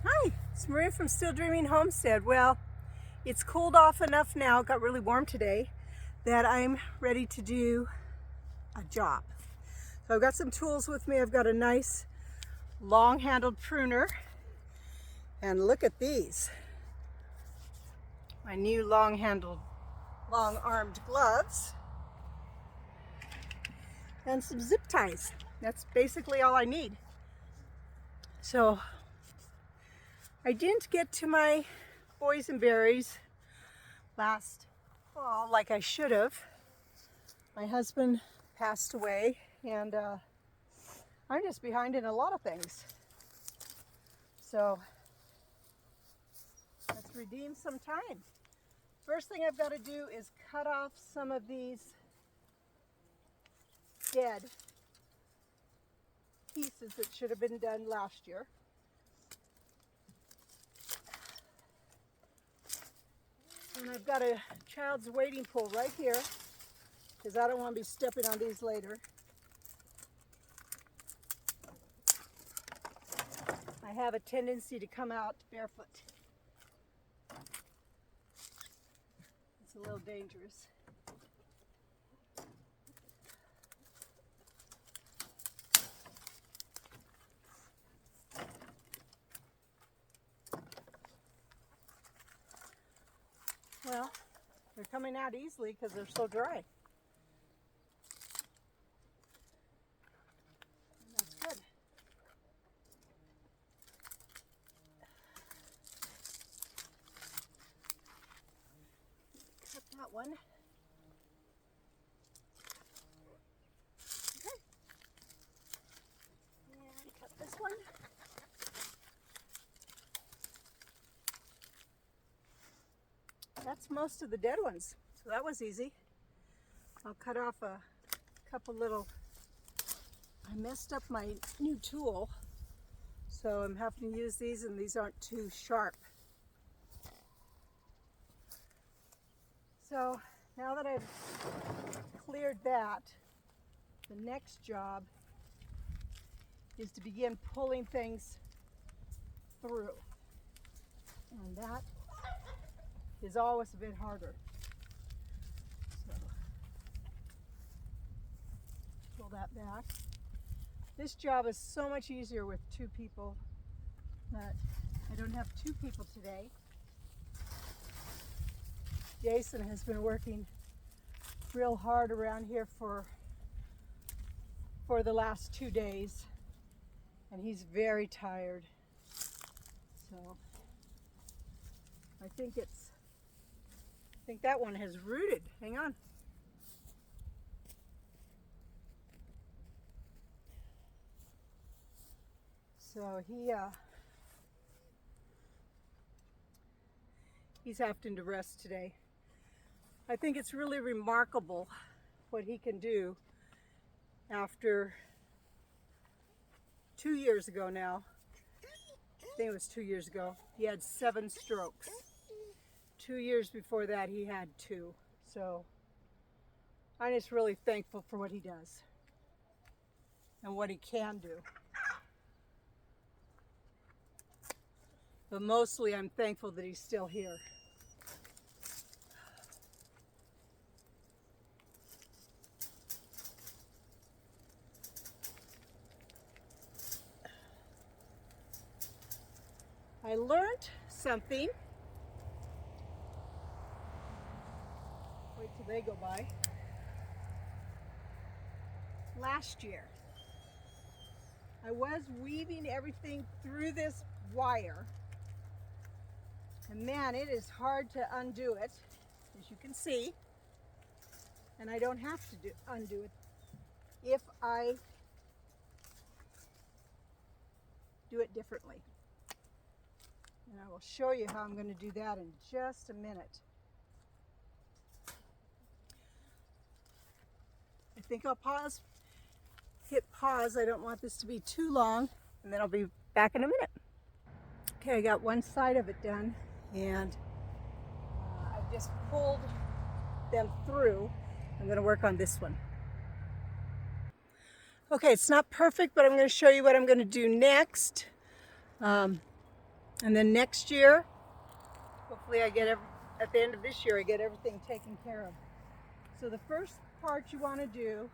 Hi, it's Maria from Still Dreaming Homestead. Well, it's cooled off enough now, it got really warm today, that I'm ready to do a job. So I've got some tools with me. I've got a nice long-handled pruner, and look at these. My new long-handled, long-armed gloves, and some zip ties. That's basically all I need. So I didn't get to my bosenberries last fall like I should have. My husband passed away, and I'm just behind in a lot of things. So let's redeem some time. First thing I've got to do is cut off some of these dead pieces that should have been done last year. And I've got a child's wading pool right here because I don't want to be stepping on these later. I have a tendency to come out barefoot. It's a little dangerous. Well, they're coming out easily because they're so dry. And that's good. Cut that one. Okay. And cut this one. That's most of the dead ones, so that was easy. I'll cut off a couple little, I messed up my new tool, so I'm having to use these, and these aren't too sharp. So now that I've cleared that, the next job is to begin pulling things through, and that is always a bit harder. So pull that back. This job is so much easier with two people, but I don't have two people today. Jason has been working real hard around here for the last 2 days, and he's very tired. So I think that one has rooted. Hang on. So he's having to rest today. I think it's really remarkable what he can do after 2 years ago now. I think it was 2 years ago. He had 7 strokes. 2 years before that, he had 2. So I'm just really thankful for what he does and what he can do. But mostly I'm thankful that he's still here. I learned something. Wait till they go by. Last year, I was weaving everything through this wire, and man, it is hard to undo it, as you can see, and I don't have to undo it if I do it differently. And I will show you how I'm going to do that in just a minute. I think I'll hit pause. I don't want this to be too long, and then I'll be back in a minute. Okay, I got one side of it done, and I've just pulled them through. I'm going to work on this one. Okay, it's not perfect, but I'm going to show you what I'm going to do next. And then next year, hopefully at the end of this year, I get everything taken care of. So the first part you want to do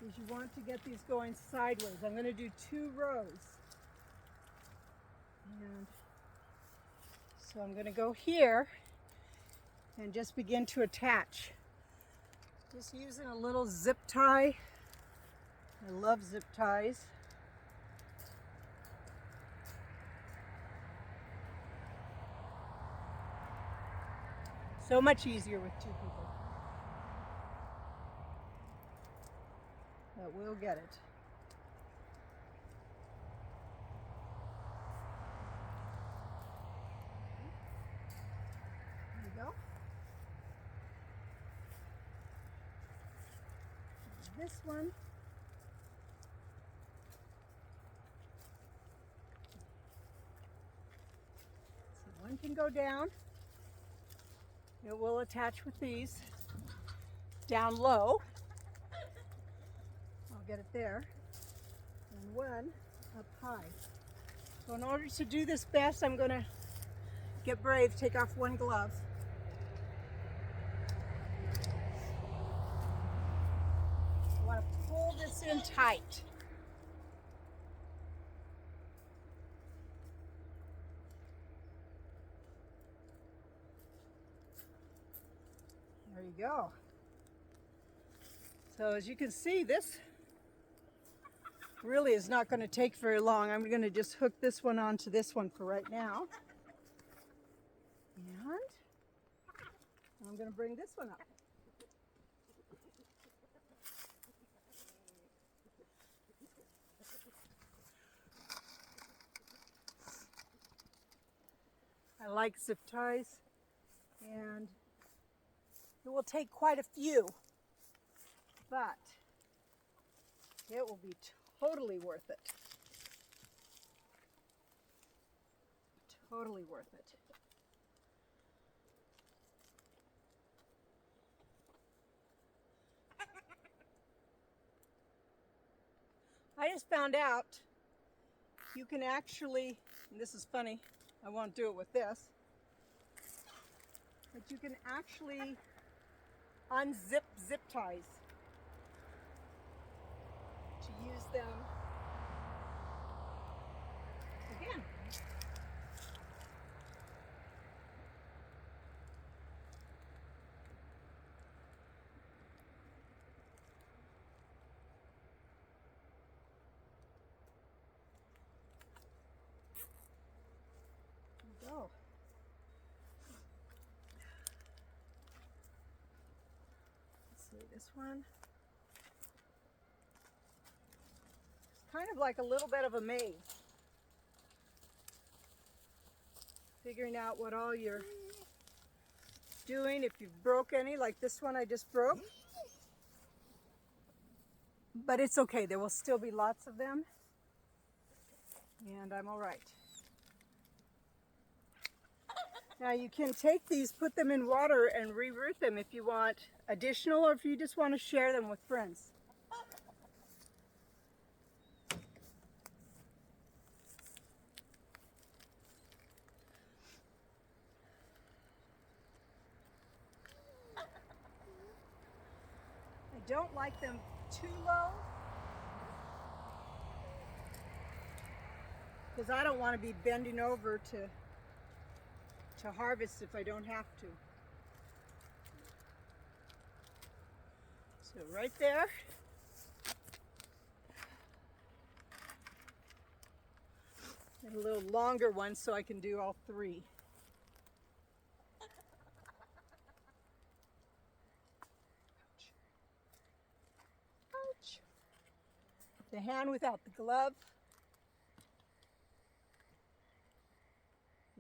is you want to get these going sideways. I'm going to do 2 rows. And so I'm going to go here and just begin to attach. Just using a little zip tie. I love zip ties. So much easier with 2 people. But we'll get it. There you go. This one. So one can go down. It will attach with these down low. I'll get it there. And one up high. So in order to do this best, I'm going to get brave, take off one glove. I want to pull this in tight. There you go. So as you can see, this really is not going to take very long. I'm going to just hook this one onto this one for right now. And I'm going to bring this one up. I like zip ties, and it will take quite a few, but it will be totally worth it. Totally worth it. I just found out you can actually, and this is funny, I won't do it with this, but you can actually unzip zip ties to use them again. There you go. Let's see, this one. It's kind of like a little bit of a maze. Figuring out what all you're doing, if you've broke any, like this one I just broke. But it's okay, there will still be lots of them, and I'm all right. Now you can take these, put them in water, and reroot them if you want additional, or if you just want to share them with friends. I don't like them too low, because I don't want to be bending over to harvest if I don't have to. So right there. And a little longer one so I can do all 3. Ouch. The hand without the glove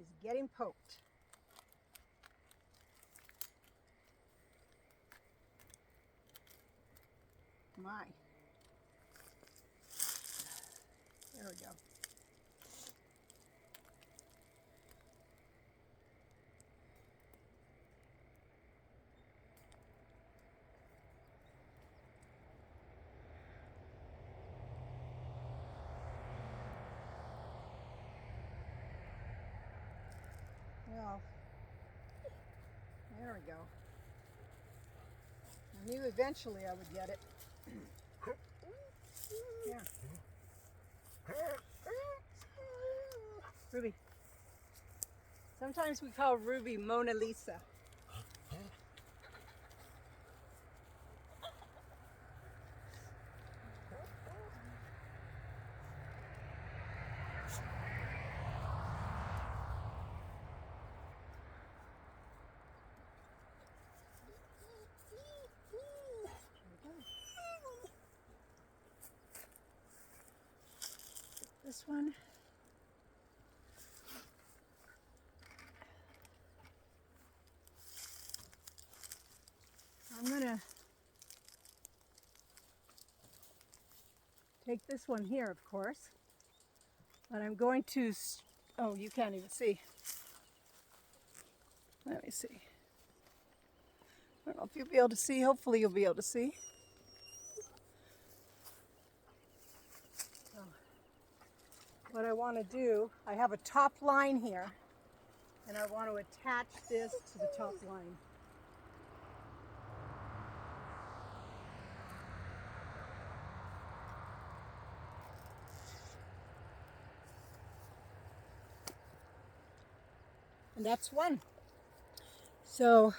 is getting poked. My. There we go. we go. I knew eventually I would get it. Yeah. Ruby. Sometimes we call Ruby Mona Lisa. This one. I'm gonna take this one here, of course, but I'm going to, oh, you can't even see. Let me see. I don't know if you'll be able to see. Hopefully you'll be able to see. So, what I want to do, I have a top line here, and I want to attach this to the top line. And that's one. So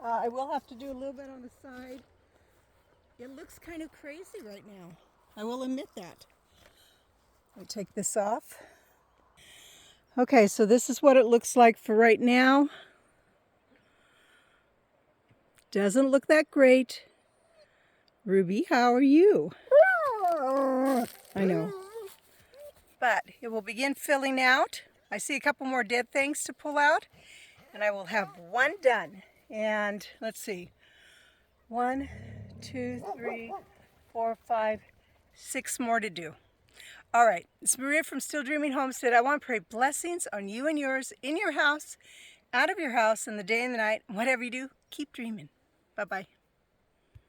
I will have to do a little bit on the side. It looks kind of crazy right now. I will admit that. I'll take this off. Okay, so this is what it looks like for right now. Doesn't look that great. Ruby, how are you? I know. But it will begin filling out. I see a couple more dead things to pull out, and I will have one done. And let's see. 1, 2, 3, 4, 5, 6 more to do. All right, it's Maria from Still Dreaming Homestead. I want to pray blessings on you and yours, in your house, out of your house, in the day and the night. Whatever you do, keep dreaming. Bye-bye.